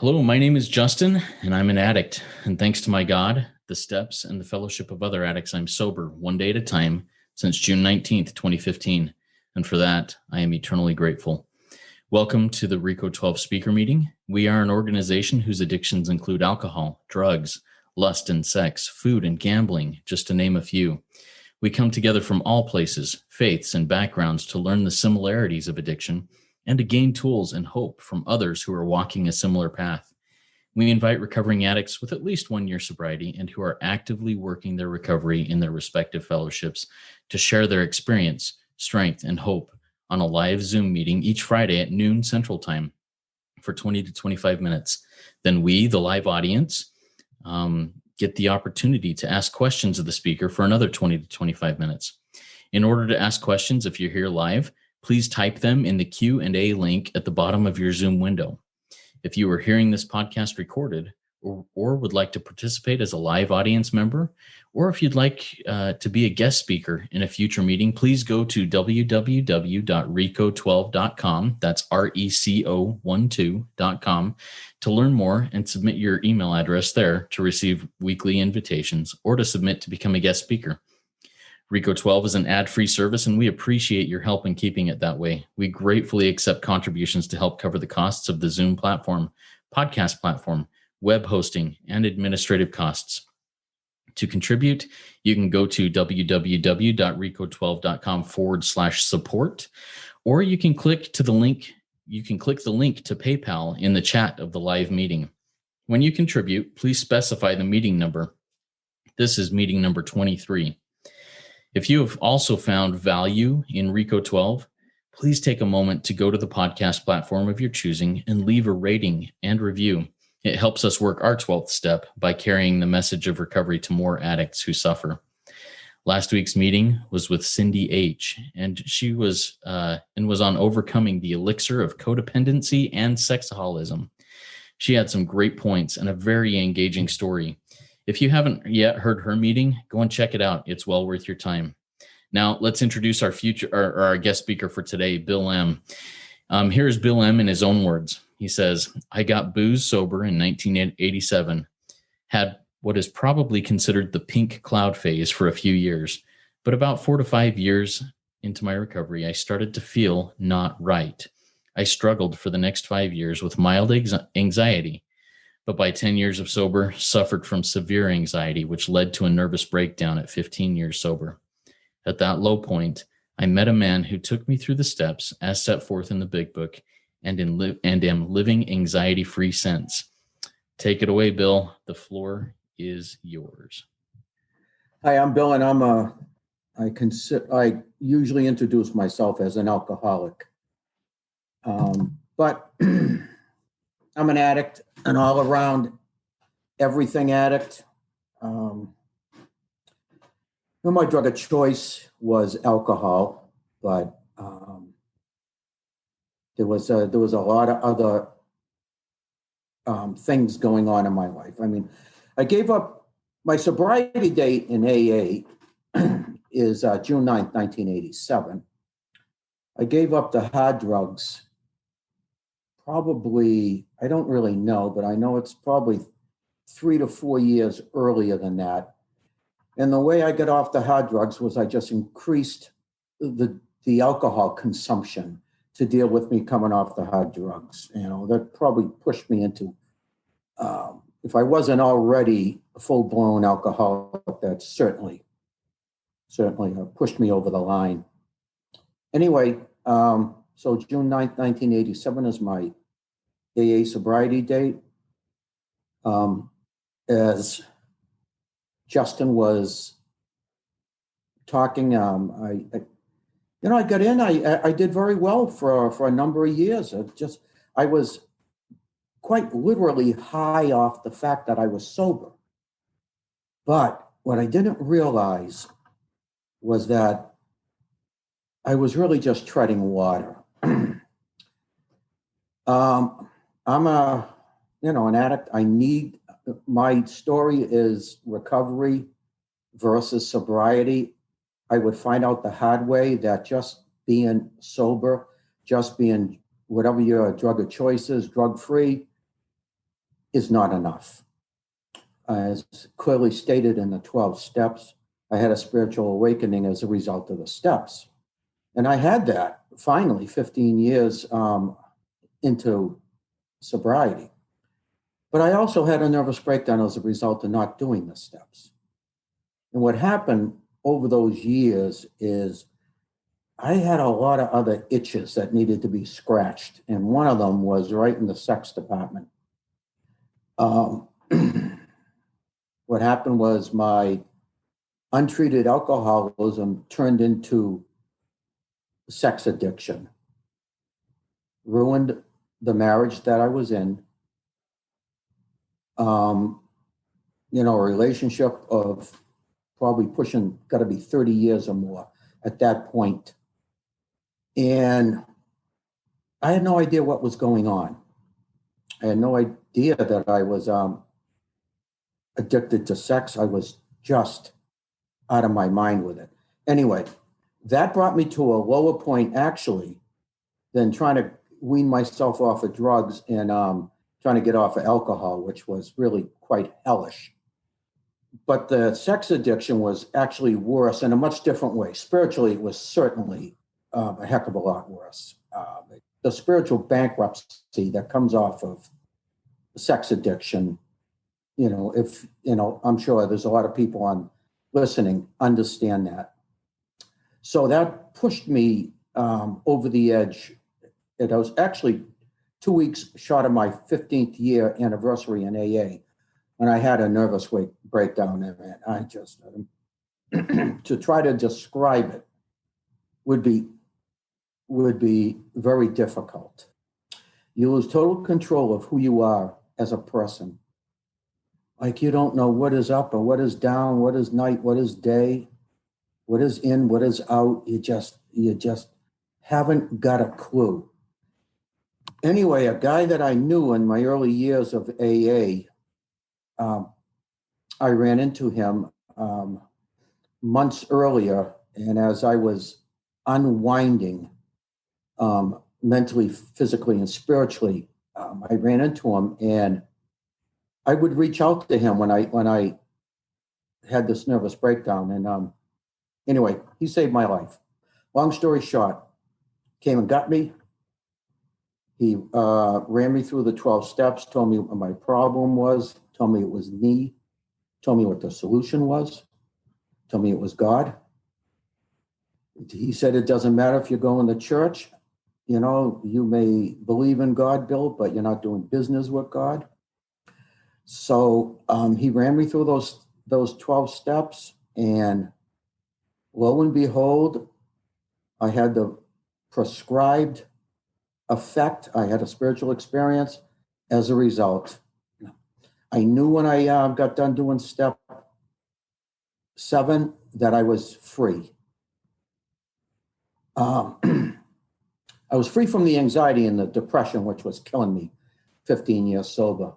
Hello, my name is Justin, and I'm an addict. And thanks to my God, the steps, and the fellowship of other addicts, I'm sober one day at a time since June 19th, 2015. And for that, I am eternally grateful. Welcome to the RECO12 speaker meeting. We are an organization whose addictions include alcohol, drugs, lust and sex, food and gambling, just to name a few. We come together from all places, faiths, and backgrounds to learn the similarities of addiction and to gain tools and hope from others who are walking a similar path. We invite recovering addicts with at least 1 year sobriety and who are actively working their recovery in their respective fellowships to share their experience, strength, and hope on a live Zoom meeting each Friday at noon Central Time for 20 to 25 minutes. Then we, the live audience, get the opportunity to ask questions of the speaker for another 20 to 25 minutes. In order to ask questions, if you're here live, please type them in the Q&A link at the bottom of your Zoom window. If you are hearing this podcast recorded or would like to participate as a live audience member, or if you'd like to be a guest speaker in a future meeting, please go to www.reco12.com, that's RECO12.com, to learn more and submit your email address there to receive weekly invitations or to submit to become a guest speaker. RECO12 is an ad-free service, and we appreciate your help in keeping it that way. We gratefully accept contributions to help cover the costs of the Zoom platform, podcast platform, web hosting, and administrative costs. To contribute, you can go to www.reco12.com/support, or you can click the link to PayPal in the chat of the live meeting. When you contribute, please specify the meeting number. This is meeting number 23. If you have also found value in RECO12, please take a moment to go to the podcast platform of your choosing and leave a rating and review. It helps us work our 12th step by carrying the message of recovery to more addicts who suffer. Last week's meeting was with Cindy H., and she was on overcoming the elixir of codependency and sexaholism. She had some great points and a very engaging story. If you haven't yet heard her meeting, go and check it out. It's well worth your time. Now, let's introduce our guest speaker for today, Bill M. Here's Bill M. in his own words. He says, "I got booze sober in 1987, had what is probably considered the pink cloud phase for a few years, but about 4 to 5 years into my recovery, I started to feel not right. I struggled for the next 5 years with mild anxiety, but by 10 years of sober, suffered from severe anxiety, which led to a nervous breakdown at 15 years sober. At that low point, I met a man who took me through the steps as set forth in the Big Book and am living anxiety-free since." Take it away, Bill. The floor is yours. Hi, I'm Bill, and I usually introduce myself as an alcoholic, but I'm an addict, an all-around everything addict. My drug of choice was alcohol, but there was a lot of other things going on in my life. I mean, I gave up my sobriety date in AA is June 9th, 1987. I gave up the hard drugs probably, I don't really know, but I know it's probably 3 to 4 years earlier than that. And the way I got off the hard drugs was I just increased the alcohol consumption to deal with me coming off the hard drugs. That probably pushed me into, if I wasn't already a full-blown alcoholic, that certainly pushed me over the line. Anyway, so June 9th, 1987 is my AA sobriety date. As Justin was talking, I got in. I did very well for a number of years. I was quite literally high off the fact that I was sober. But what I didn't realize was that I was really just treading water. I'm an addict. My story is recovery versus sobriety. I would find out the hard way that just being sober, just being whatever your drug of choice is, drug-free, is not enough. As clearly stated in the 12 steps, I had a spiritual awakening as a result of the steps. And I had that finally 15 years into sobriety. But I also had a nervous breakdown as a result of not doing the steps. And what happened over those years is I had a lot of other itches that needed to be scratched. And one of them was right in the sex department. What happened was my untreated alcoholism turned into sex addiction, ruined the marriage that I was in. A relationship of probably pushing, got to be 30 years or more at that point. And I had no idea what was going on. I had no idea that I was addicted to sex. I was just out of my mind with it. Anyway, that brought me to a lower point, actually, than trying to wean myself off of drugs and trying to get off of alcohol, which was really quite hellish. But the sex addiction was actually worse in a much different way. Spiritually, it was certainly a heck of a lot worse. The spiritual bankruptcy that comes off of sex addiction, I'm sure there's a lot of people on listening understand that. So that pushed me over the edge. And I was actually 2 weeks short of my 15th year anniversary in AA when I had a nervous breakdown. And I just, to try to describe it would be very difficult. You lose total control of who you are as a person. Like you don't know what is up or what is down, what is night, what is day, what is in, what is out. You just haven't got a clue. Anyway, a guy that I knew in my early years of AA, I ran into him months earlier, and as I was unwinding mentally, physically, and spiritually, I ran into him, and I would reach out to him when I had this nervous breakdown. And anyway, he saved my life. Long story short, came and got me. He ran me through the 12 steps, told me what my problem was, told me it was me, told me what the solution was, told me it was God. He said, it doesn't matter if you're going to church. You may believe in God, Bill, but you're not doing business with God. So he ran me through those 12 steps, and lo and behold, I had the prescribed effect. I had a spiritual experience as a result. I knew when I got done doing step 7 that I was free. I was free from the anxiety and the depression, which was killing me 15 years sober.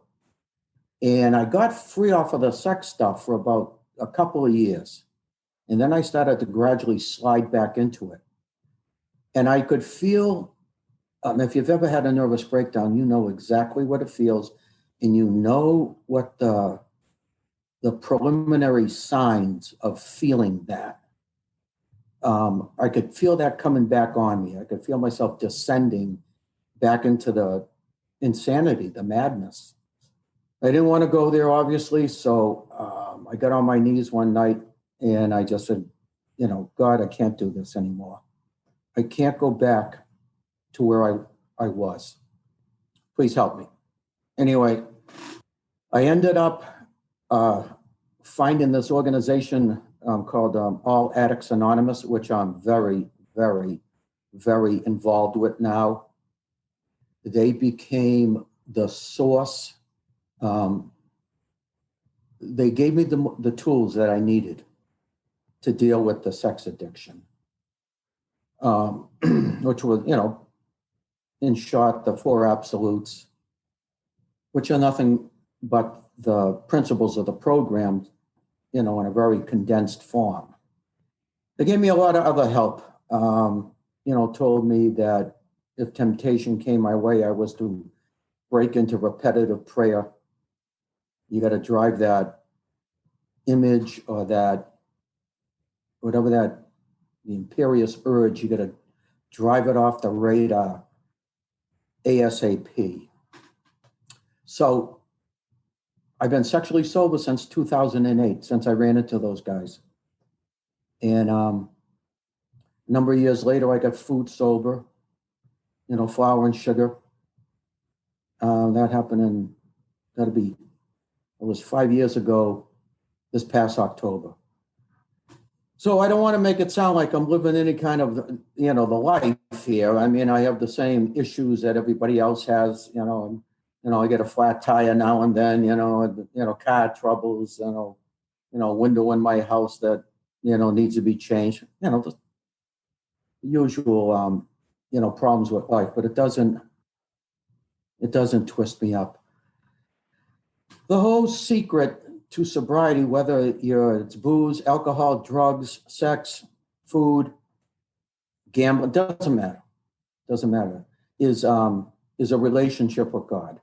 And I got free off of the sex stuff for about a couple of years. And then I started to gradually slide back into it. And I could feel, if you've ever had a nervous breakdown, you know exactly what it feels. And you know what the preliminary signs of feeling that. I could feel that coming back on me. I could feel myself descending back into the insanity, the madness. I didn't want to go there, obviously, so I got on my knees one night and I just said, God, I can't do this anymore. I can't go back to where I was. Please help me. Anyway, I ended up finding this organization called All Addicts Anonymous, which I'm very, very, very involved with now. They became the source. They gave me the tools that I needed to deal with the sex addiction, which was, in short, the 4 absolutes, which are nothing but the principles of the program, in a very condensed form. They gave me a lot of other help, told me that if temptation came my way, I was to break into repetitive prayer You got to drive that image or that, whatever that, the imperious urge, you got to drive it off the radar ASAP. So I've been sexually sober since 2008, since I ran into those guys. And a number of years later, I got food sober, flour and sugar. That happened it was 5 years ago, this past October. So I don't want to make it sound like I'm living any kind of, the life here. I mean, I have the same issues that everybody else has, I get a flat tire now and then, car troubles, window in my house that, needs to be changed, the usual, problems with life, but it doesn't twist me up. The whole secret to sobriety, whether it's booze, alcohol, drugs, sex, food, gambling, doesn't matter, is a relationship with God.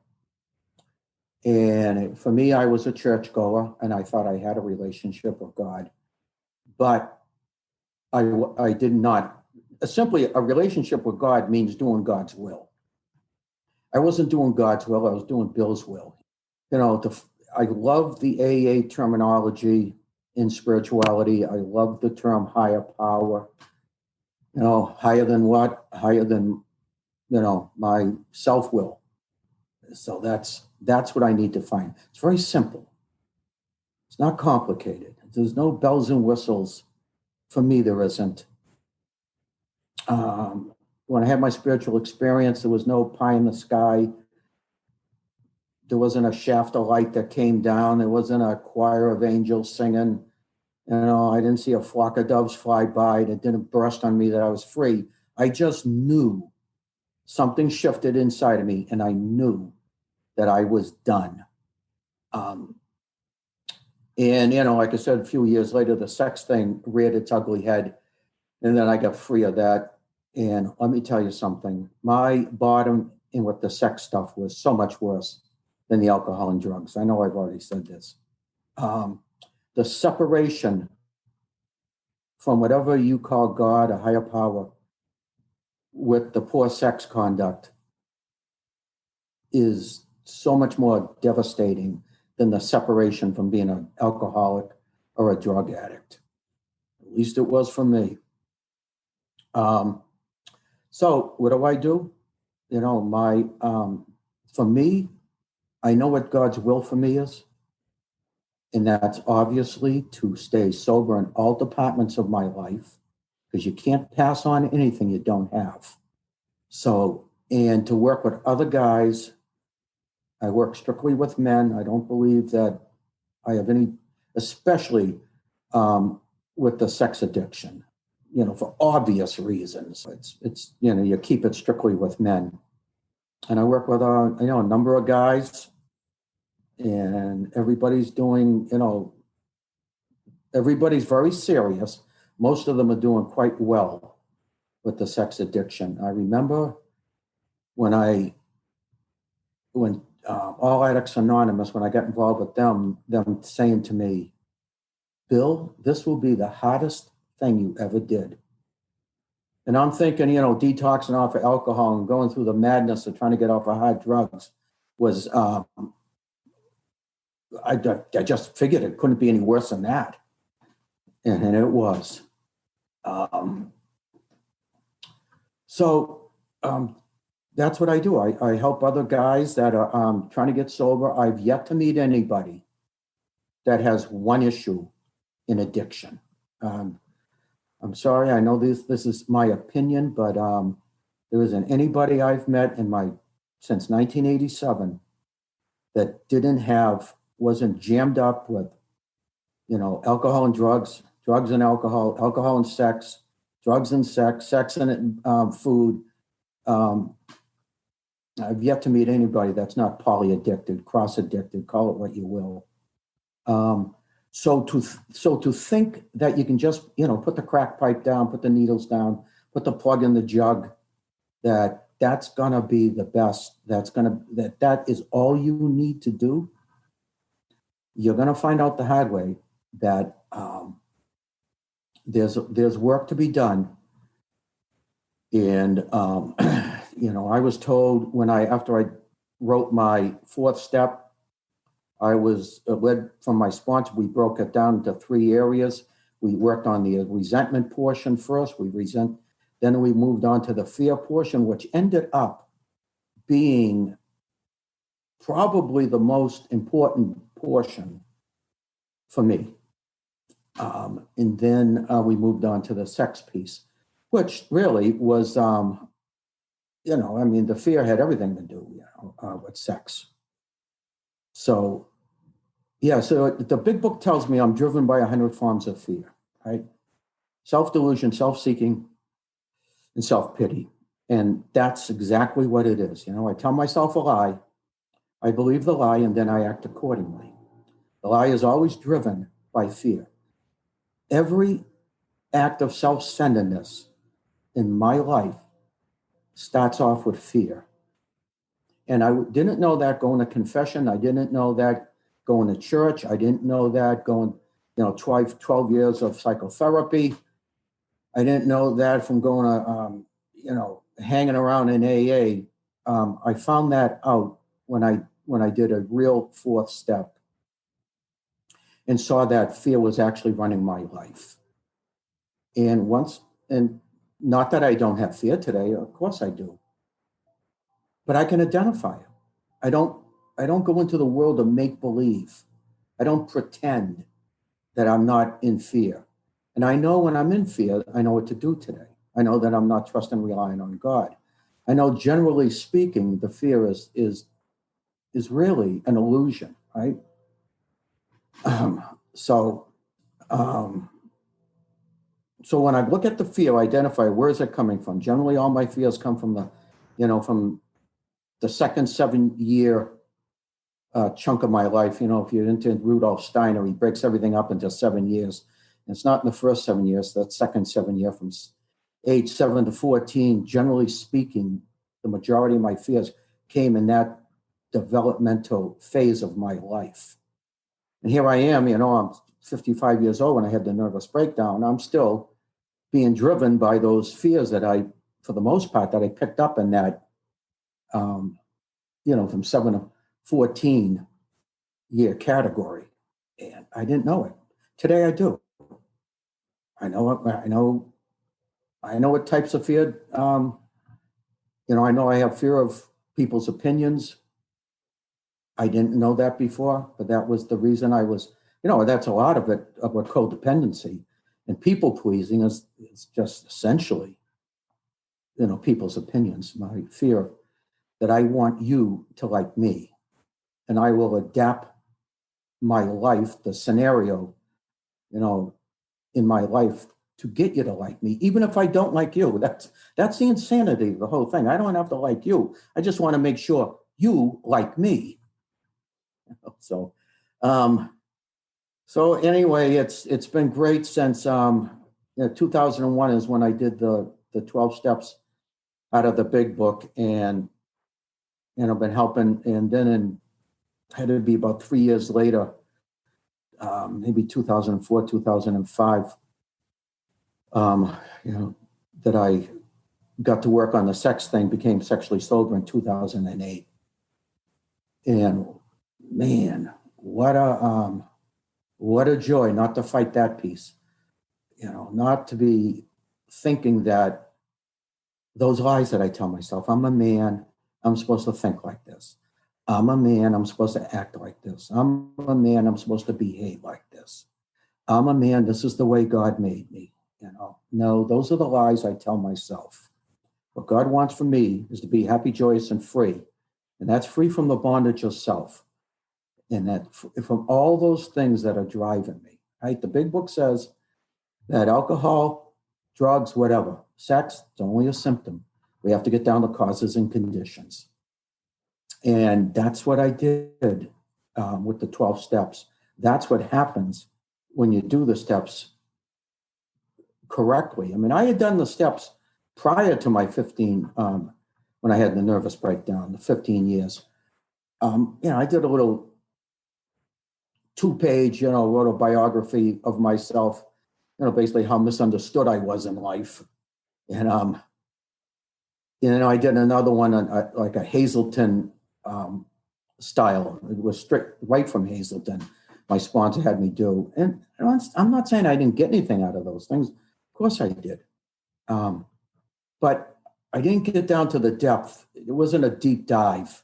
And for me, I was a churchgoer, and I thought I had a relationship with God, but I did not. Simply, a relationship with God means doing God's will. I wasn't doing God's will; I was doing Bill's will. I love the AA terminology in spirituality. I love the term higher power. Higher than what? Higher than, my self-will. So that's what I need to find. It's very simple. It's not complicated. There's no bells and whistles. For me, there isn't. When I had my spiritual experience, there was no pie in the sky. There wasn't a shaft of light that came down. There wasn't a choir of angels singing. I didn't see a flock of doves fly by. It didn't burst on me that I was free. I just knew something shifted inside of me, and I knew that I was done. And, like I said, a few years later, the sex thing reared its ugly head, and then I got free of that. And let me tell you something. My bottom in with the sex stuff was so much worse than the alcohol and drugs. I know I've already said this. The separation from whatever you call God, a higher power, with the poor sex conduct is so much more devastating than the separation from being an alcoholic or a drug addict. At least it was for me. So what do? For me, I know what God's will for me is. And that's obviously to stay sober in all departments of my life, because you can't pass on anything you don't have. So, and to work with other guys, I work strictly with men. I don't believe that I have any, especially with the sex addiction, for obvious reasons. It's you keep it strictly with men. And I work with, a number of guys, and everybody's doing, everybody's very serious. Most of them are doing quite well with the sex addiction. I remember when All Addicts Anonymous, when I got involved with them saying to me, Bill, this will be the hardest thing you ever did. And I'm thinking, detoxing off of alcohol and going through the madness of trying to get off of hard drugs was, I just figured it couldn't be any worse than that. And it was. So that's what I do. I help other guys that are trying to get sober. I've yet to meet anybody that has one issue in addiction. I'm sorry, I know this is my opinion, but there isn't anybody I've met since 1987 that wasn't jammed up with, alcohol and drugs and alcohol, alcohol and sex, drugs and sex and food. I've yet to meet anybody that's not poly-addicted, cross-addicted, call it what you will. So to think that you can just, put the crack pipe down, put the needles down, put the plug in the jug, that's gonna be the best. That is all you need to do. you're going to find out the hard way that there's work to be done. And I was told after I wrote my fourth step, I was led from my sponsor. We broke it down into 3 areas. We worked on the resentment portion first. Then we moved on to the fear portion, which ended up being probably the most important portion for me. And then we moved on to the sex piece, which really was, the fear had everything to do, with sex. So, so the big book tells me I'm driven by 100 forms of fear, right? Self-delusion, self-seeking, and self-pity. And that's exactly what it is. I tell myself a lie, I believe the lie, and then I act accordingly. The lie is always driven by fear. Every act of self-centeredness in my life starts off with fear. And I didn't know that going to confession. I didn't know that going to church. I didn't know that going, 12 years of psychotherapy. I didn't know that from going to, hanging around in AA. I found that out when I did a real fourth step and saw that fear was actually running my life. And not that I don't have fear today, of course I do, but I can identify it. I don't go into the world of make believe. I don't pretend that I'm not in fear. And I know when I'm in fear, I know what to do today. I know that I'm not trusting and relying on God. I know, generally speaking, the fear is really an illusion, right? So when I look at the fear, I identify where is it coming from. Generally, all my fears come from the second 7-year chunk of my life. If you're into Rudolf Steiner, he breaks everything up into 7 years. And it's not in the first 7 years, that second 7 year from age 7 to 14. Generally speaking, the majority of my fears came in that developmental phase of my life. And here I am, I'm 55 years old when I had the nervous breakdown. I'm still being driven by those fears that for the most part, that I picked up in that, from 7 to 14 year category. And I didn't know it. Today I do. I know what types of fear, I know I have fear of people's opinions. I didn't know that before, but that was the reason I was, that's a lot of it, of what codependency and people pleasing is just essentially, people's opinions, my fear that I want you to like me, and I will adapt my life, the scenario, in my life to get you to like me, even if I don't like you. That's the insanity of the whole thing. I don't have to like you. I just want to make sure you like me. So anyway, it's been great since 2001 is when I did the 12 steps out of the big book, and I've been helping, and then had to be about 3 years later, maybe 2004, 2005, that I got to work on the sex thing, became sexually sober in 2008. And man, what a joy not to fight that piece, not to be thinking that those lies that I tell myself, I'm a man, I'm supposed to think like this. I'm a man, I'm supposed to act like this. I'm a man, I'm supposed to behave like this. I'm a man, this is the way God made me. No, those are the lies I tell myself. What God wants from me is to be happy, joyous, and free. And that's free from the bondage of self. And that from all those things that are driving me, right? The big book says that alcohol, drugs, whatever, sex, it's only a symptom. We have to get down to causes and conditions. And that's what I did with the 12 steps. That's what happens when you do the steps correctly. I mean, I had done the steps prior to my 15, when I had the nervous breakdown, the 15 years. I did a little 2-page, wrote a biography of myself, basically how misunderstood I was in life. And, I did another one on like a Hazleton style. It was strict right from Hazleton. My sponsor had me do. And I'm not saying I didn't get anything out of those things. Of course I did. But I didn't get down to the depth. It wasn't a deep dive,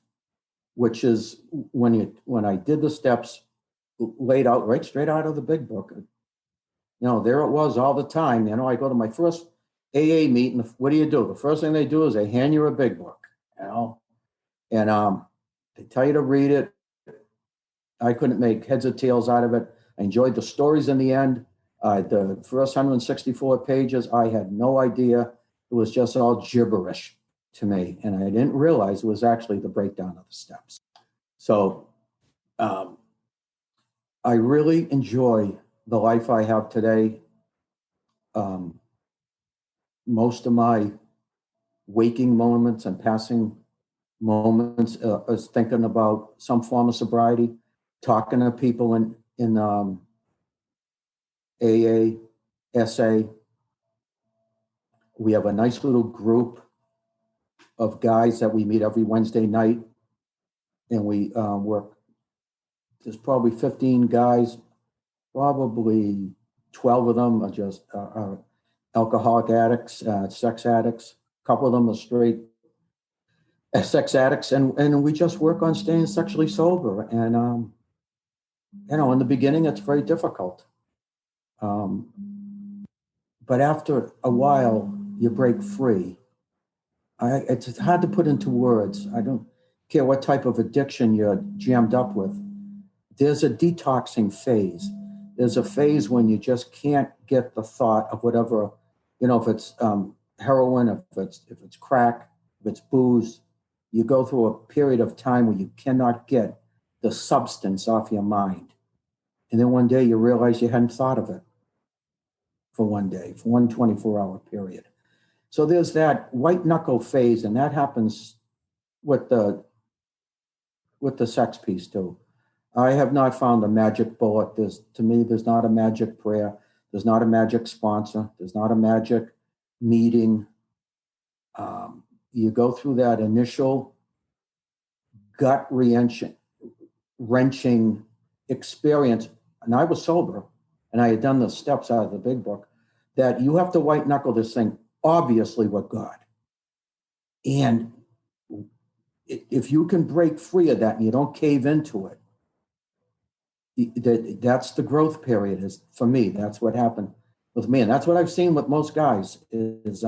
which is when I did the steps laid out right straight out of the big book. There it was all the time. I go to my first AA meeting. What do? The first thing they do is they hand you a big book, and they tell you to read it. I couldn't make heads or tails out of it. I enjoyed the stories in the end. The first 164 pages, I had no idea. It was just all gibberish to me, and I didn't realize it was actually the breakdown of the steps. So I really enjoy the life I have today. Most of my waking moments and passing moments is thinking about some form of sobriety, talking to people in AA, SA. We have a nice little group of guys that we meet every Wednesday night, and we work. There's probably 15 guys, probably 12 of them are just alcoholic addicts, sex addicts. A couple of them are straight sex addicts, and we just work on staying sexually sober. And in the beginning, it's very difficult. But after a while, you break free. It's hard to put into words. I don't care what type of addiction you're jammed up with. There's a detoxing phase. There's a phase when you just can't get the thought of whatever, if it's heroin, if it's crack, if it's booze. You go through a period of time where you cannot get the substance off your mind. And then one day you realize you hadn't thought of it for one day, for one 24-hour period. So there's that white knuckle phase, and that happens with the sex piece too. I have not found a magic bullet. To me, there's not a magic prayer. There's not a magic sponsor. There's not a magic meeting. You go through that initial gut wrenching experience. And I was sober, and I had done the steps out of the big book, that you have to white knuckle this thing, obviously with God. And if you can break free of that and you don't cave into it, that's the growth period. Is for me, that's what happened with me. And that's what I've seen with most guys is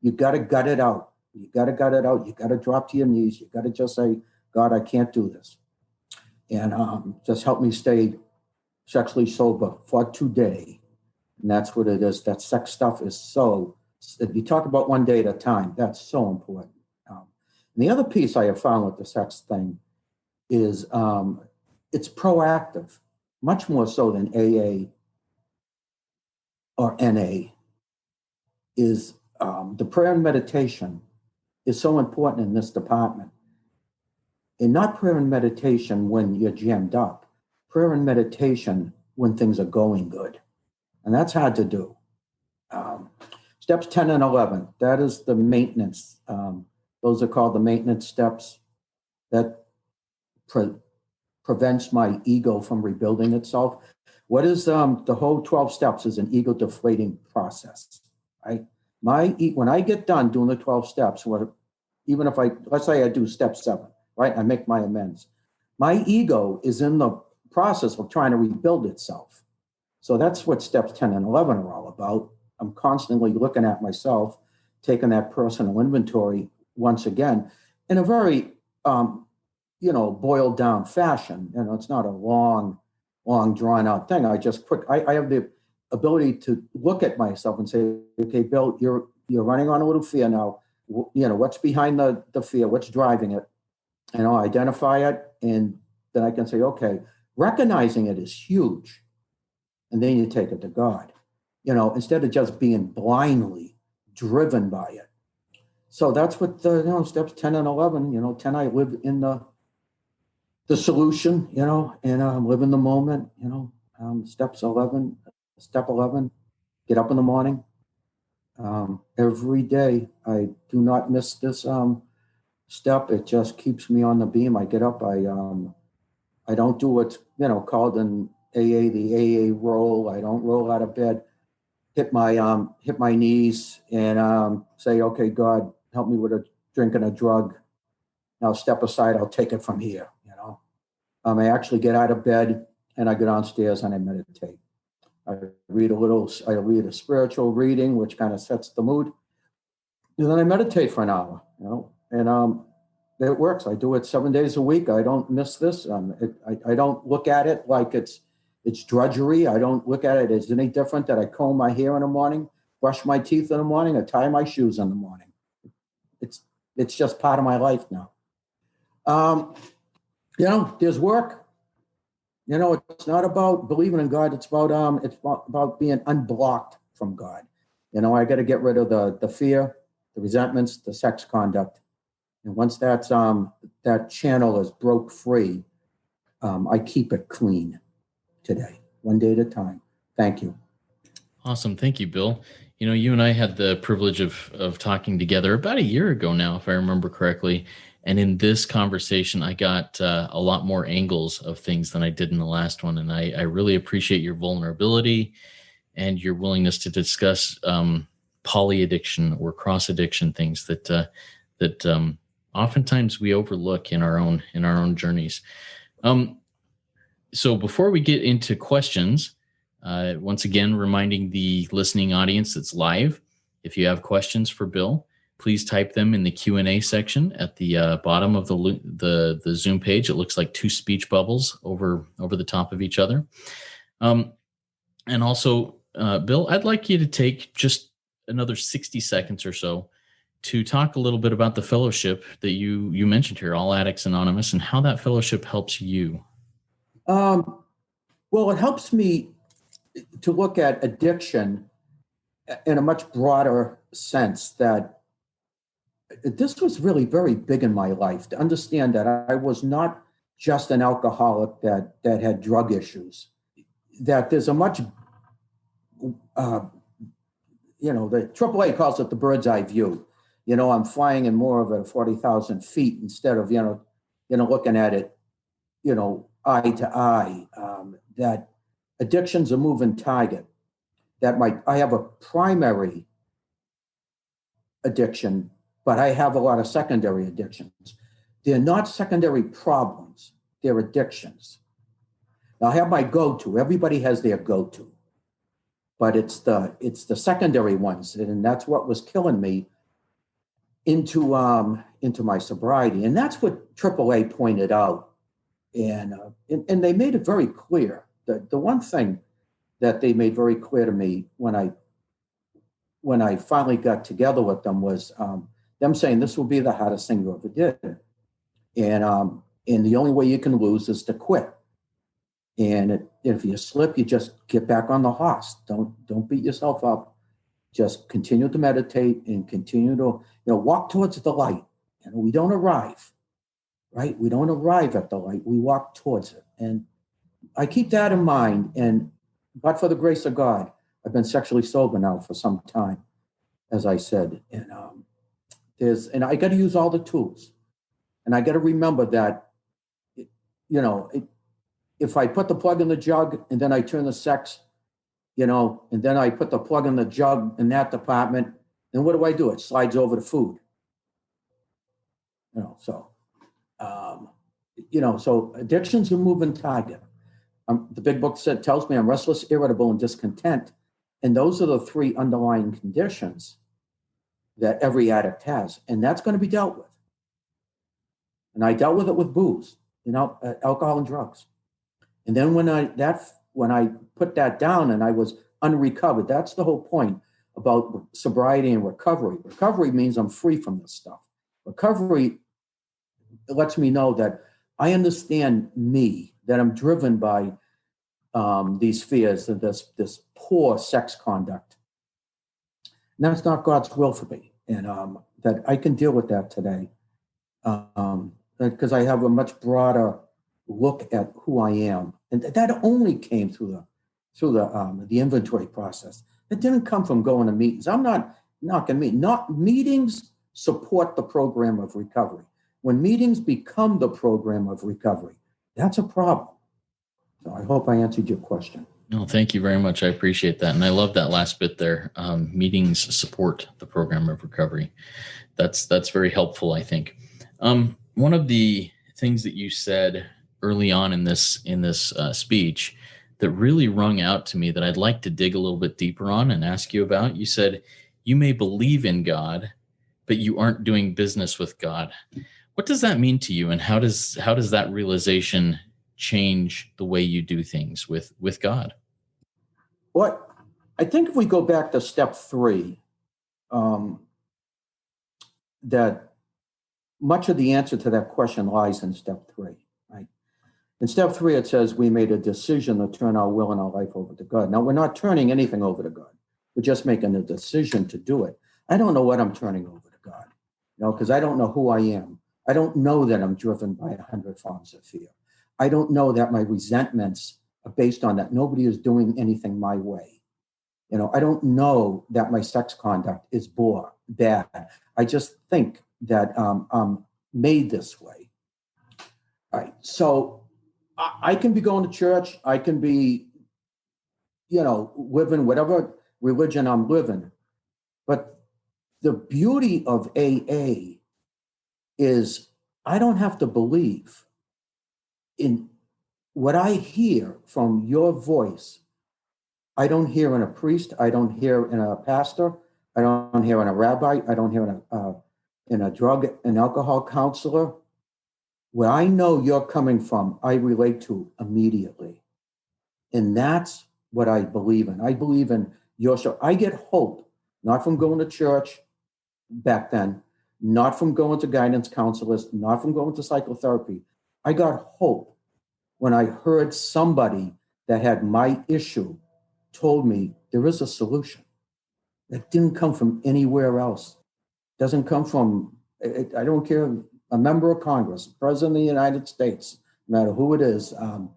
you got to gut it out. You got to gut it out. You got to drop to your knees. You got to just say, God, I can't do this. And just help me stay sexually sober for today. And that's what it is. That sex stuff is so, if you talk about one day at a time, that's so important. And the other piece I have found with the sex thing is it's proactive, much more so than AA or NA, is the prayer and meditation is so important in this department. And not prayer and meditation when you're jammed up, prayer and meditation when things are going good. And that's hard to do. Steps 10 and 11, that is the maintenance. Those are called the maintenance steps. That prevents my ego from rebuilding itself. What is the whole 12 steps is an ego deflating process, right? When I get done doing the 12 steps, even if let's say I do step 7, right? I make my amends. My ego is in the process of trying to rebuild itself. So that's what steps 10 and 11 are all about. I'm constantly looking at myself, taking that personal inventory once again in a very, boiled down fashion. It's not a long drawn out thing. I have the ability to look at myself and say, okay, Bill, you're running on a little fear now. What's behind the fear? What's driving it? And I'll identify it. And then I can say, okay, recognizing it is huge. And then you take it to God, instead of just being blindly driven by it. So that's what the steps 10 and 11, 10, I live in the the solution, and live in the moment, step 11, get up in the morning. Every day, I do not miss this step. It just keeps me on the beam. I get up, I don't do what's, called in AA, the AA roll. I don't roll out of bed, hit my knees and say, okay, God, help me with a drink and a drug. Now step aside, I'll take it from here, I actually get out of bed and I go downstairs and I meditate. I read a spiritual reading, which kind of sets the mood. And then I meditate for an hour, and it works. I do it 7 days a week. I don't miss this. I don't look at it like it's drudgery. I don't look at it as any different that I comb my hair in the morning, brush my teeth in the morning, or tie my shoes in the morning. It's just part of my life now. There's work. It's not about believing in God. It's about being unblocked from God. I got to get rid of the fear, the resentments, the sex conduct. And once that channel is broke free, I keep it clean today, one day at a time. Thank you. Awesome. Thank you, Bill. You and I had the privilege of talking together about a year ago now, if I remember correctly. And in this conversation, I got a lot more angles of things than I did in the last one. And I really appreciate your vulnerability and your willingness to discuss poly addiction or cross addiction things that oftentimes we overlook in our own journeys. So before we get into questions, once again, reminding the listening audience that's live, if you have questions for Bill, please type them in the Q&A section at the bottom of the Zoom page. It looks like two speech bubbles over the top of each other. And also, Bill, I'd like you to take just another 60 seconds or so to talk a little bit about the fellowship that you mentioned here, All Addicts Anonymous, and how that fellowship helps you. Well, it helps me to look at addiction in a much broader sense, that this was really very big in my life, to understand that I was not just an alcoholic that had drug issues, that there's a much, the AAA calls it the bird's eye view. I'm flying in more of a 40,000 feet instead of, looking at it, eye to eye, that addiction's a moving target. I have a primary addiction, but I have a lot of secondary addictions. They're not secondary problems, they're addictions. Now I have my go-to. Everybody has their go-to, but it's the secondary ones, and that's what was killing me into my sobriety. And that's what AAA pointed out. And they made it very clear. The one thing that they made very clear to me when I finally got together with them was them saying this will be the hardest thing you ever did, and the only way you can lose is to quit. And if you slip, you just get back on the horse. Don't beat yourself up. Just continue to meditate and continue to walk towards the light. We don't arrive, right? We don't arrive at the light. We walk towards it. And I keep that in mind. But for the grace of God, I've been sexually sober now for some time, as I said. And I got to use all the tools. And I got to remember that, if I put the plug in the jug and then I turn the sex, and then I put the plug in the jug in that department, then what do? It slides over to food. So addiction's a moving target. The big book tells me I'm restless, irritable, and discontent. And those are the three underlying conditions that every addict has. And that's going to be dealt with. And I dealt with it with booze, alcohol and drugs. And then when I put that down and I was unrecovered, that's the whole point about sobriety and recovery. Recovery means I'm free from this stuff. Recovery lets me know that I understand me, that I'm driven by these fears and this poor sex conduct. And that's not God's will for me. And that I can deal with that today. Because I have a much broader look at who I am, and that only came through the inventory process. It didn't come from going to meetings. I'm not knocking meetings. Not meetings support the program of recovery. When meetings become the program of recovery, that's a problem. So I hope I answered your question. No, thank you very much. I appreciate that. And I love that last bit there. Meetings support the program of recovery. That's very helpful, I think. One of the things that you said early on in this speech that really rung out to me that I'd like to dig a little bit deeper on and ask you about, you said, you may believe in God, but you aren't doing business with God. What does that mean to you? And how does that realization change the way you do things with God? Well, I think if we go back to step 3, that much of the answer to that question lies in step 3, right? In step 3, it says we made a decision to turn our will and our life over to God. Now, we're not turning anything over to God. We're just making a decision to do it. I don't know what I'm turning over to God, because I don't know who I am. I don't know that I'm driven by 100 forms of fear. I don't know that my resentments are based on that nobody is doing anything my way. I don't know that my sex conduct is bad. I just think that I'm made this way. All right. So I can be going to church. I can be, living whatever religion I'm living. But the beauty of AA is I don't have to believe in what I hear from your voice. I don't hear in a priest. I don't hear in a pastor. I don't hear in a rabbi. I don't hear in a drug and alcohol counselor. Where I know you're coming from, I relate to immediately. And that's what I believe in. I believe in your show. I get hope, not from going to church back then, not from going to guidance counselors, not from going to psychotherapy. I got hope when I heard somebody that had my issue told me there is a solution. That didn't come from anywhere else. Doesn't come from, I don't care, a member of Congress, President of the United States, no matter who it is, no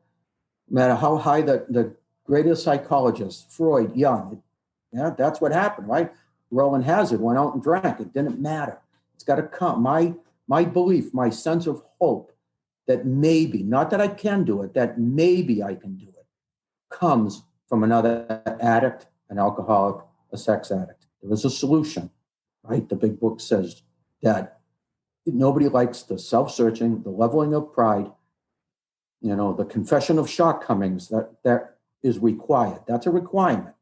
matter how high the greatest psychologist, Freud, Jung, that's what happened, right? Roland Hazard went out and drank. It didn't matter. It's got to come. My belief, my sense of hope that maybe, not that I can do it, that maybe I can do it, comes from another addict, an alcoholic, a sex addict. There is a solution, right? The big book says that nobody likes the self-searching, the leveling of pride, the confession of shortcomings that is required. That's a requirement,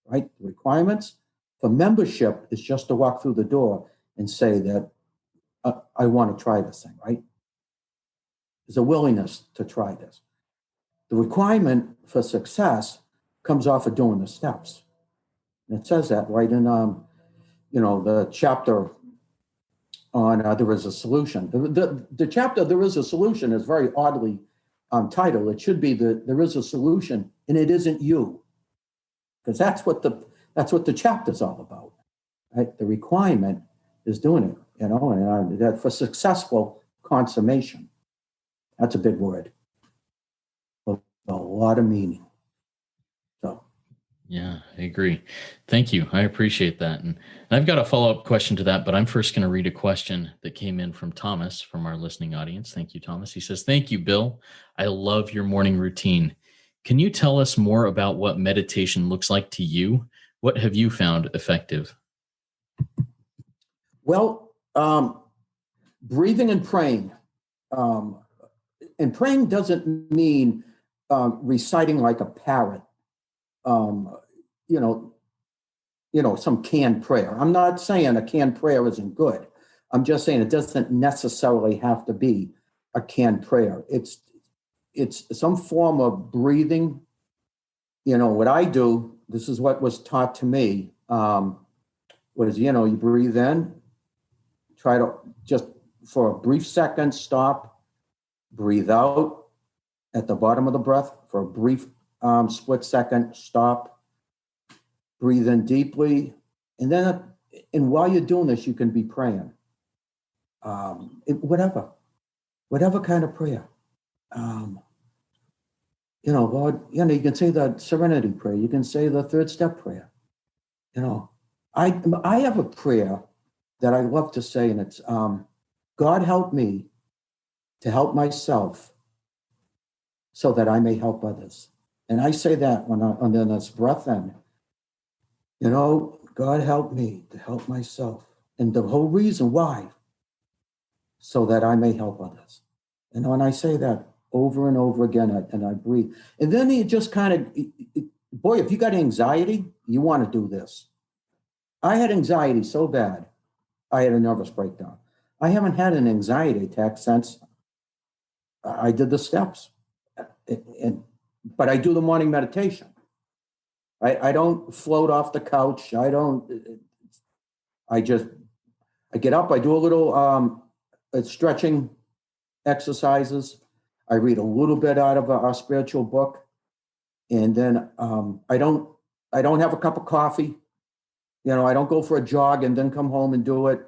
right? The requirements for membership is just to walk through the door and say that I want to try this thing, right? There's a willingness to try this. The requirement for success comes off of doing the steps. And it says that right in, the chapter on There Is a Solution. The chapter There Is a Solution is very oddly titled. It should be There Is a Solution and It Isn't You, because that's what the chapter's all about. Right? The requirement is doing it, and that for successful consummation. That's a big word. With a lot of meaning. So. Yeah, I agree. Thank you. I appreciate that. And I've got a follow-up question to that, but I'm first going to read a question that came in from Thomas from our listening audience. Thank you, Thomas. He says, "Thank you, Bill. I love your morning routine. Can you tell us more about what meditation looks like to you? What have you found effective?" Well, breathing and praying. And praying doesn't mean reciting like a parrot, some canned prayer. I'm not saying a canned prayer isn't good. I'm just saying it doesn't necessarily have to be a canned prayer. It's some form of breathing. What I do, this is what was taught to me, you breathe in, try to just for a brief second, stop, breathe out at the bottom of the breath for a brief split second, stop, breathe in deeply. And then, while you're doing this, you can be praying. Whatever kind of prayer. Lord, you can say the Serenity prayer. You can say the third step prayer. I have a prayer that I love to say, and it's, God help me to help myself so that I may help others. And I say that when I'm in this breath in, God help me to help myself. And the whole reason why, so that I may help others. And when I say that over and over again, and I breathe, and then you just kind of, boy, if you got anxiety, you want to do this. I had anxiety so bad, I had a nervous breakdown. I haven't had an anxiety attack since I did the steps. But I do the morning meditation. I don't float off the couch. I get up, I do a little stretching exercises. I read a little bit out of a spiritual book. And then I don't have a cup of coffee. I don't go for a jog and then come home and do it.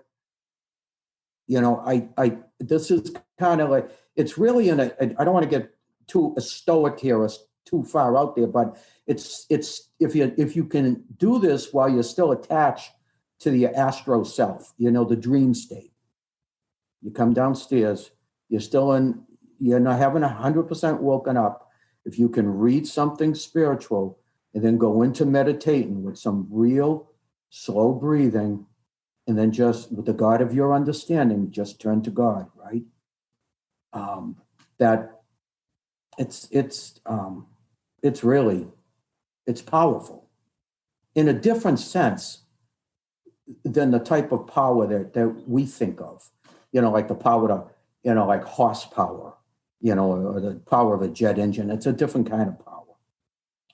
This is kind of like, it's really I don't want to get too stoic here or too far out there, but it's if you can do this while you're still attached to the astro self, the dream state. You come downstairs, you're not having 100% woken up. If you can read something spiritual and then go into meditating with some real slow breathing, and then just with the God of your understanding, just turn to God, right? That it's powerful in a different sense than the type of power that we think of, like the power to, like horsepower, or the power of a jet engine. It's a different kind of power,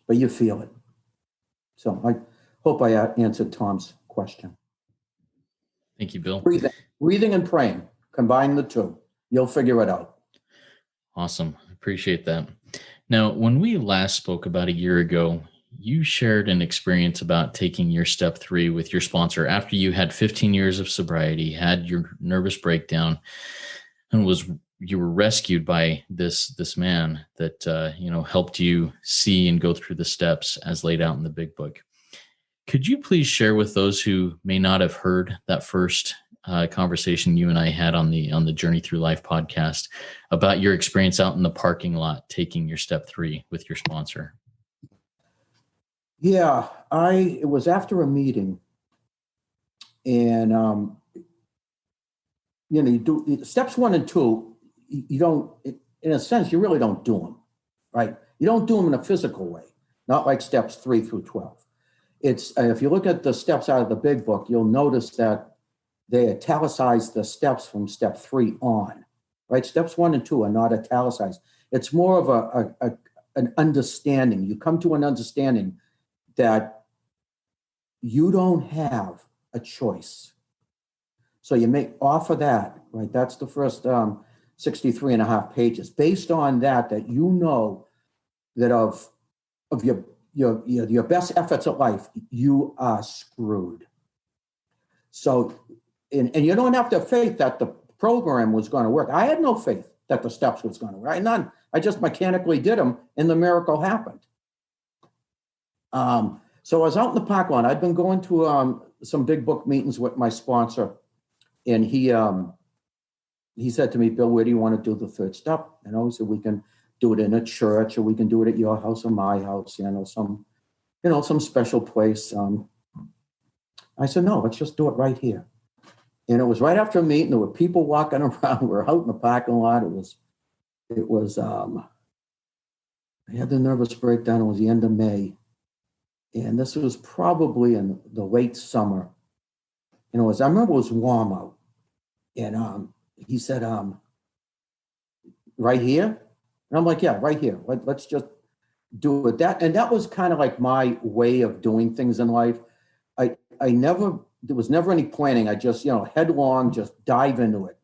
but you feel it. So I hope I answered Tom's question. Thank you, Bill. Breathing and praying, combine the two. You'll figure it out. Awesome. Appreciate that. Now, when we last spoke about a year ago, you shared an experience about taking your step 3 with your sponsor after you had 15 years of sobriety, had your nervous breakdown, and you were rescued by this man that helped you see and go through the steps as laid out in the big book. Could you please share with those who may not have heard that first conversation you and I had on the Journey Through Life podcast about your experience out in the parking lot taking your step 3 with your sponsor? Yeah, it was after a meeting, and you do steps 1 and 2. You don't, in a sense, you really don't do them, right? You don't do them in a physical way, not like steps 3 through 12. It's if you look at the steps out of the big book, you'll notice that they italicize the steps from step 3 on, right? Steps 1 and 2 are not italicized. It's more of an understanding. You come to an understanding that you don't have a choice. So you make off of that, right? That's the first 63 and a half pages. Based on that that of your best efforts at life, you are screwed. So, and you don't have to have faith that the program was going to work. I had no faith that the steps was going to work. None. I just mechanically did them, and the miracle happened. So I was out in the park lot. I'd been going to some big book meetings with my sponsor, and he said to me, "Bill, where do you want to do the third step?" He said, "We can do it in a church, or we can do it at your house or my house, some special place." I said, "No, let's just do it right here." And it was right after a meeting. There were people walking around. We were out in the parking lot. It was I had the nervous breakdown. It was the end of May. And this was probably in the late summer. And I remember it was warm out. And he said, "Right here?" And I'm like, "Yeah, right here. Let's just do it." That was kind of like my way of doing things in life. There was never any planning. I just, headlong, just dive into it.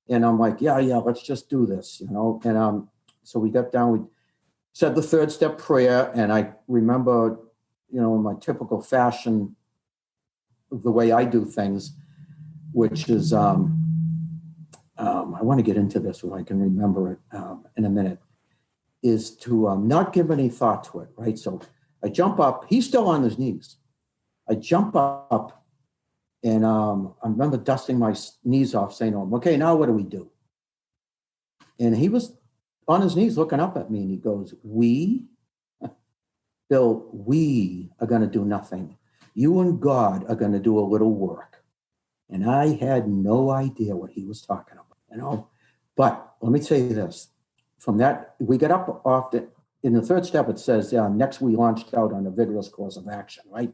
And I'm like, yeah, let's just do this, And so we got down, we said the third step prayer. And I remember, in my typical fashion, the way I do things, which is I want to get into this so I can remember it in a minute, is to not give any thought to it, right? So I jump up. He's still on his knees. I jump up, and I remember dusting my knees off, saying to him, okay, now what do we do? And he was on his knees looking up at me, and he goes, Bill, we are going to do nothing. You and God are going to do a little work. And I had no idea what he was talking about, But let me tell you this. From that, we get up off in the third step, it says, next we launched out on a vigorous course of action, right?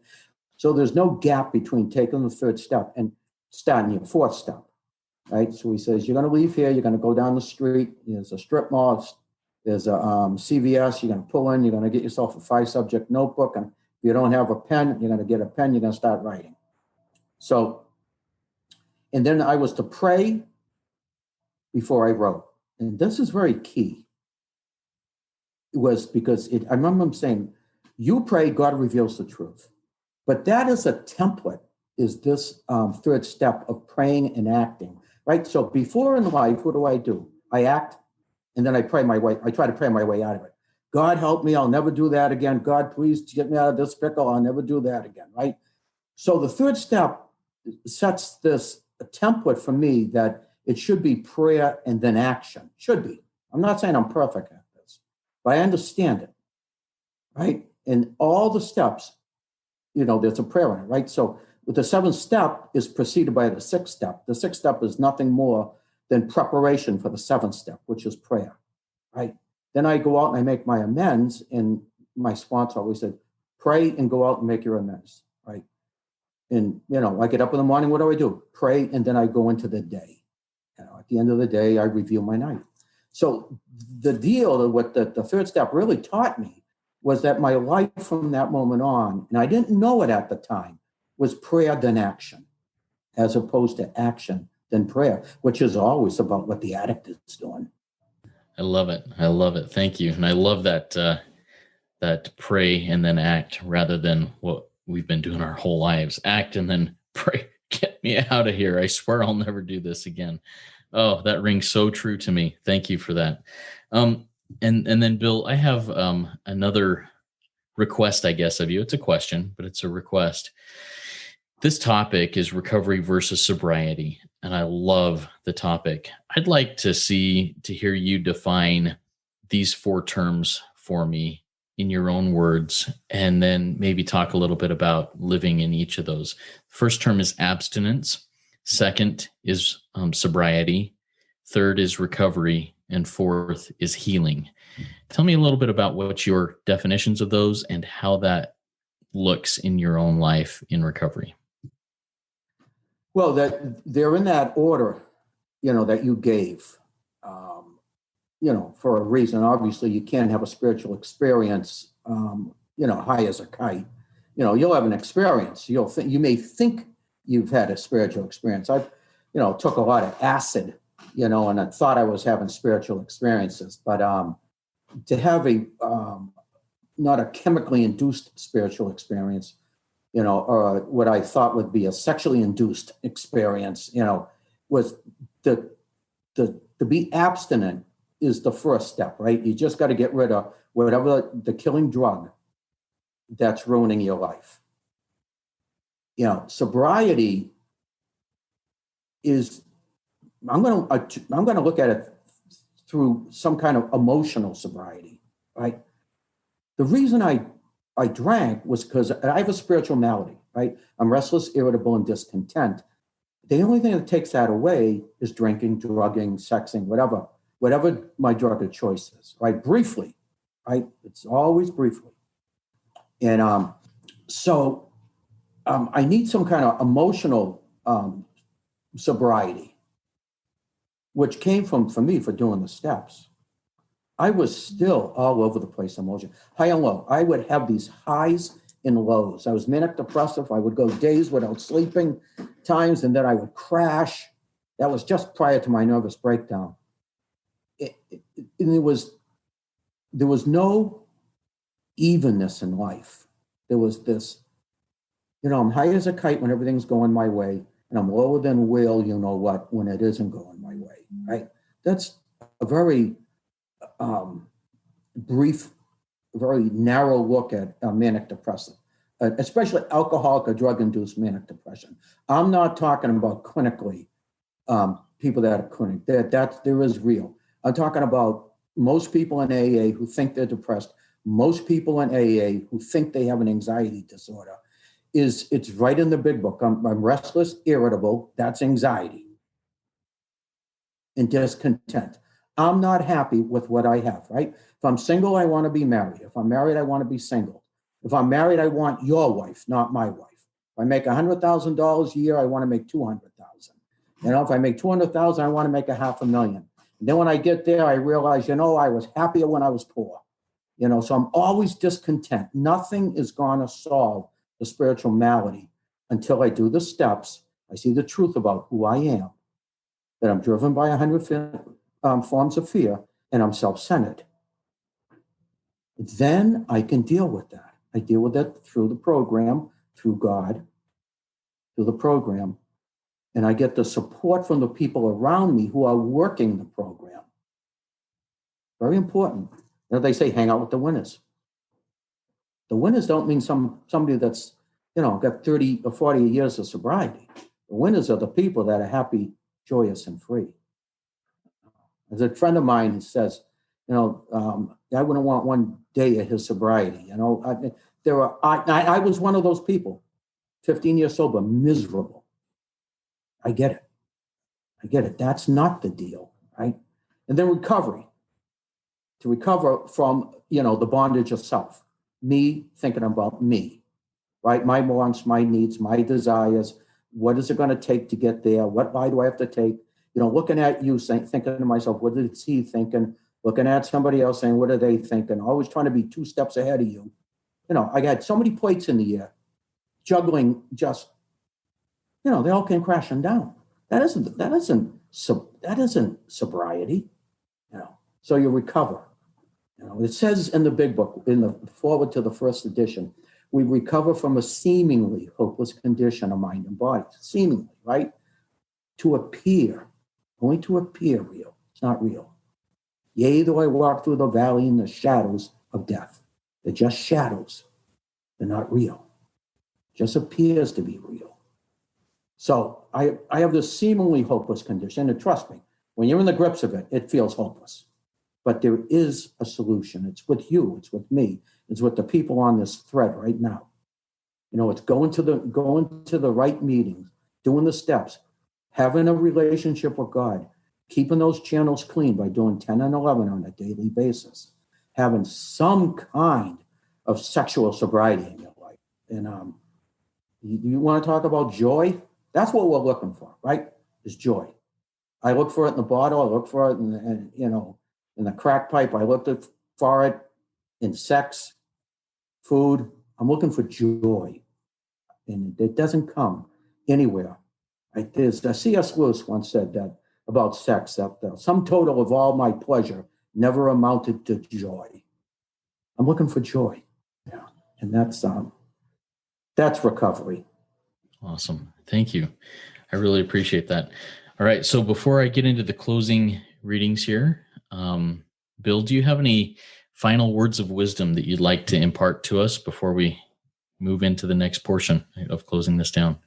So there's no gap between taking the third step and starting your fourth step, right? So he says, you're going to leave here, you're going to go down the street, there's a strip mall, there's a CVS, you're going to pull in, you're going to get yourself a 5-subject notebook, and if you don't have a pen, you're going to get a pen, you're going to start writing. So, and then I was to pray before I wrote. And this is very key. It was because I remember him saying, you pray, God reveals the truth. But that is a template, is this third step of praying and acting, right? So before in life, what do? I act, and then I try to pray my way out of it. God help me, I'll never do that again. God, please get me out of this pickle, I'll never do that again, right? So the third step sets this template for me that it should be prayer and then action. Should be. I'm not saying I'm perfect at this, but I understand it, right? And all the steps, there's a prayer in it, right? So the 7th step is preceded by the 6th step. The 6th step is nothing more than preparation for the 7th step, which is prayer, right? Then I go out and I make my amends, and my sponsor always said, pray and go out and make your amends, right? And, I get up in the morning, what do? Pray, and then I go into the day. At the end of the day, I review my night. So the deal, what the third step really taught me was that my life from that moment on, and I didn't know it at the time, was prayer then action, as opposed to action then prayer, which is always about what the addict is doing. I love it. I love it. Thank you. And I love that that pray and then act rather than what we've been doing our whole lives. Act and then pray. Get me out of here. I swear I'll never do this again. Oh, that rings so true to me. Thank you for that. And then Bill, I have another request, I guess, of you. It's a question, but it's a request. This topic is recovery versus sobriety, and I love the topic. I'd like to hear you define these 4 terms for me in your own words, and then maybe talk a little bit about living in each of those. First term is abstinence. Second is sobriety. Third is recovery. And fourth is healing. Tell me a little bit about what your definitions of those and how that looks in your own life in recovery. Well, that they're in that order, that you gave, for a reason. Obviously, you can't have a spiritual experience, high as a kite. You'll have an experience. You may think you've had a spiritual experience. I, took a lot of acid, and I thought I was having spiritual experiences. But to have not a chemically induced spiritual experience, or what I thought would be a sexually induced experience, was to be abstinent is the first step, right? You just got to get rid of whatever the killing drug that's ruining your life. Sobriety is, I'm going to look at it through some kind of emotional sobriety, right? The reason I drank was because I have a spiritual malady, right? I'm restless, irritable, and discontent. The only thing that takes that away is drinking, drugging, sexing, whatever my drug of choice is, right? Briefly, right? It's always briefly. And so I need some kind of emotional sobriety, which came for me for doing the steps. I was still all over the place emotion, high and low. I would have these highs and lows. I was manic depressive. I would go days without sleeping times, and then I would crash. That was just prior to my nervous breakdown. There was no evenness in life. There was this, I'm high as a kite when everything's going my way, and I'm lower than whale, when it isn't going my way. right? That's a very brief, very narrow look at manic depressive, especially alcoholic or drug-induced manic depression. I'm not talking about clinically people that are clinic. There is real. I'm talking about most people in AA who think they're depressed, most people in AA who think they have an anxiety disorder. It's right in the big book. I'm restless, irritable, that's anxiety, and discontent. I'm not happy with what I have, right? If I'm single, I want to be married. If I'm married, I want to be single. If I'm married, I want your wife, not my wife. If I make $100,000 a year, I want to make 200,000. If I make 200,000, I want to make $500,000. And then when I get there, I realize, I was happier when I was poor. So I'm always discontent. Nothing is going to solve the spiritual malady until I do the steps. I see the truth about who I am, that I'm driven by 100 forms of fear, and I'm self-centered. Then I can deal with that. I deal with it through the program, through God, through the program, and I get the support from the people around me who are working the program. Very important. They say hang out with the winners. The winners don't mean somebody that's, got 30 or 40 years of sobriety. The winners are the people that are happy, joyous, and free. There's a friend of mine who says, I wouldn't want one day of his sobriety. I was one of those people, 15 years sober, miserable. I get it. That's not the deal, right? And then recovery. To recover from, the bondage of self. Me thinking about me, right? My wants, my needs, my desires. What is it going to take to get there? Why do I have to take? Looking at you, thinking to myself, what is he thinking? Looking at somebody else saying, what are they thinking? Always trying to be 2 steps ahead of you. I got so many plates in the air, juggling just, they all came crashing down. That isn't sobriety, So you recover. It says in the big book, in the forward to the first edition, we recover from a seemingly hopeless condition of mind and body. Seemingly, right? To appear, only to appear real. It's not real. Yea, though I walk through the valley in the shadows of death. They're just shadows. They're not real. Just appears to be real. So I have this seemingly hopeless condition, and trust me, when you're in the grips of it, it feels hopeless. But there is a solution. It's with you. It's with me. It's with the people on this thread right now. It's going to the right meetings, doing the steps, having a relationship with God, keeping those channels clean by doing 10 and 11 on a daily basis, having some kind of sexual sobriety in your life. And you want to talk about joy? That's what we're looking for, right? Is joy. I look for it in the bottle. I look for it in the crack pipe. I looked for it in sex, food. I'm looking for joy. And it doesn't come anywhere. C.S. Lewis once said that about sex, that the sum total of all my pleasure never amounted to joy. I'm looking for joy. Yeah. And that's recovery. Awesome. Thank you. I really appreciate that. All right. So before I get into the closing readings here, Bill, do you have any final words of wisdom that you'd like to impart to us before we move into the next portion of closing this down?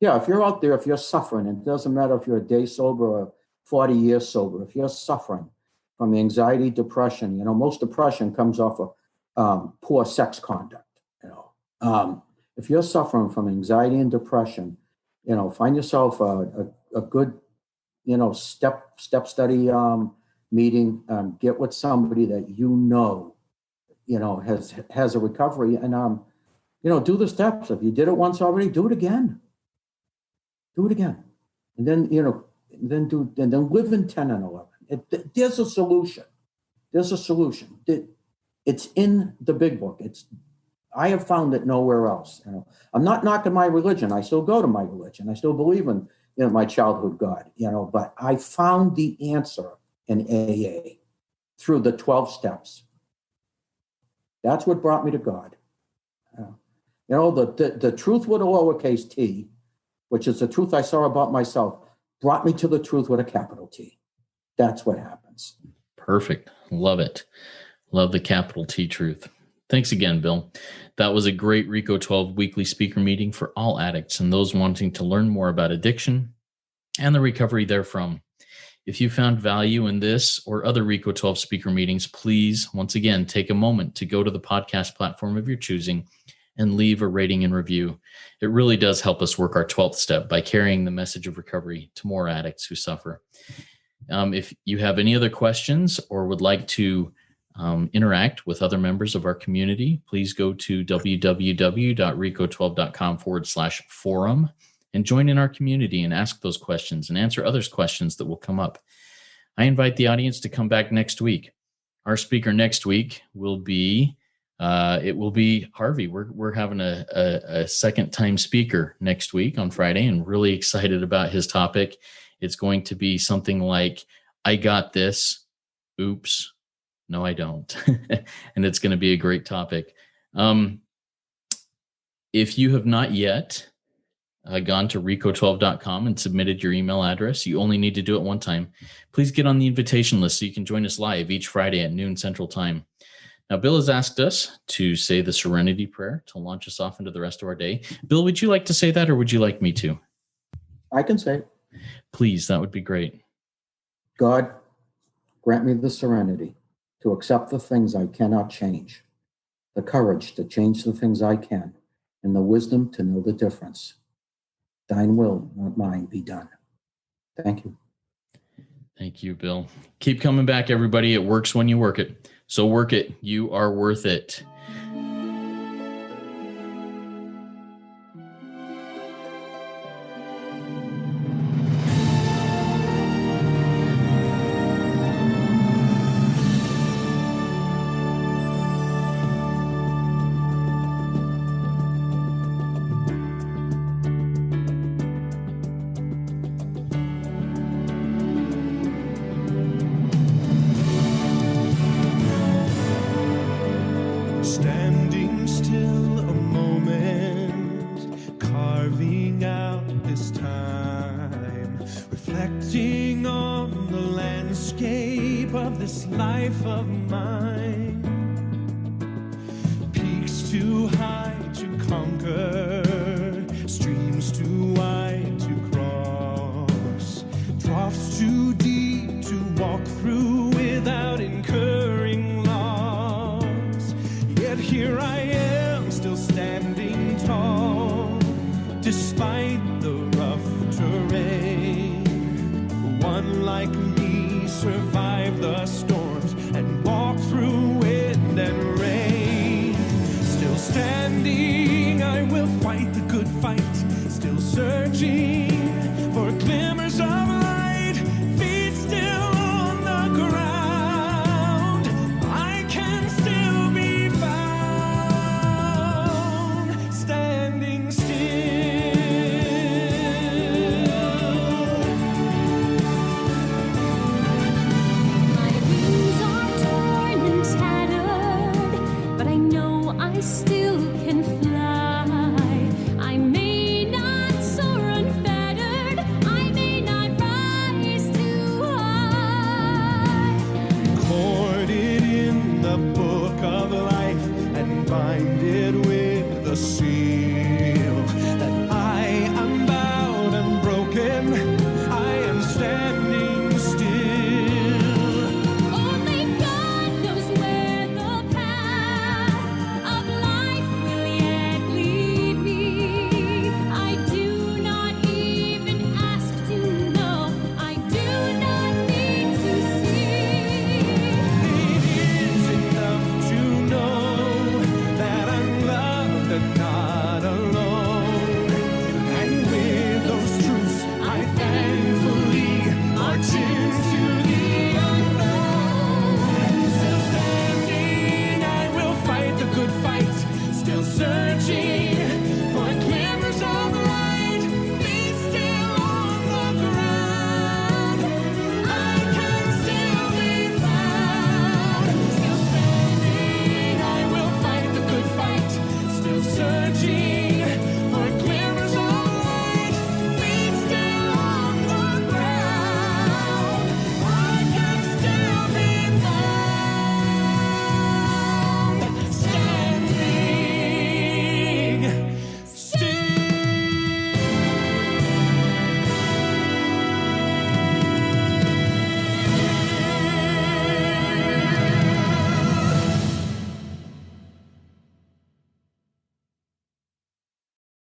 Yeah, if you're out there, if you're suffering, it doesn't matter if you're a day sober or 40 years sober, if you're suffering from anxiety, depression, most depression comes off of poor sex conduct. If you're suffering from anxiety and depression, find yourself a good, step study meeting. Get with somebody that has a recovery, and do the steps. If you did it once already, do it again. Do it again, and then then live in 10 and 11. There's a solution. There's a solution. It's in the big book. I have found it nowhere else. I'm not knocking my religion. I still go to my religion. I still believe in my childhood God. But I found the answer in AA through the 12 steps. That's what brought me to God. The truth with a lowercase t, which is the truth I saw about myself, brought me to the truth with a capital T. That's what happens. Perfect. Love it. Love the capital T truth. Thanks again, Bill. That was a great RECO12 weekly speaker meeting for all addicts and those wanting to learn more about addiction and the recovery therefrom. If you found value in this or other RECO12 speaker meetings, please, once again, take a moment to go to the podcast platform of your choosing and leave a rating and review. It really does help us work our 12th step by carrying the message of recovery to more addicts who suffer. If you have any other questions or would like to interact with other members of our community, please go to www.reco12.com/forum and join in our community and ask those questions and answer others' questions that will come up. I invite the audience to come back next week. Our speaker next week will be Harvey. We're having a second time speaker next week on Friday, and really excited about his topic. It's going to be something like, I got this. Oops. No, I don't. And it's going to be a great topic. If you have not yet gone to reco12.com and submitted your email address, you only need to do it one time. Please get on the invitation list so you can join us live each Friday at noon Central Time. Now, Bill has asked us to say the Serenity Prayer to launch us off into the rest of our day. Bill, would you like to say that, or would you like me to? I can say it. Please, that would be great. God, grant me the serenity to accept the things I cannot change, the courage to change the things I can, and the wisdom to know the difference. Thine will, not mine, be done. Thank you. Thank you, Bill. Keep coming back, everybody. It works when you work it. So work it. You are worth it. Standing still a moment, carving out this time, reflecting on the landscape of this life of mine. Peaks too high to conquer, streams too wide to cross, troughs too deep to walk through without incurring loss. Yet here I am, still standing tall, despite the rough terrain. One like me survived the storms and walked through wind and rain. Still standing, I will fight the good fight, still searching for glimmers of light, feet still on the ground. I can still be found, standing still. My wings are torn and tattered, but I know I still can fly. I may not soar unfettered, I may not rise too high. Recorded in the book of life and binded with the seal.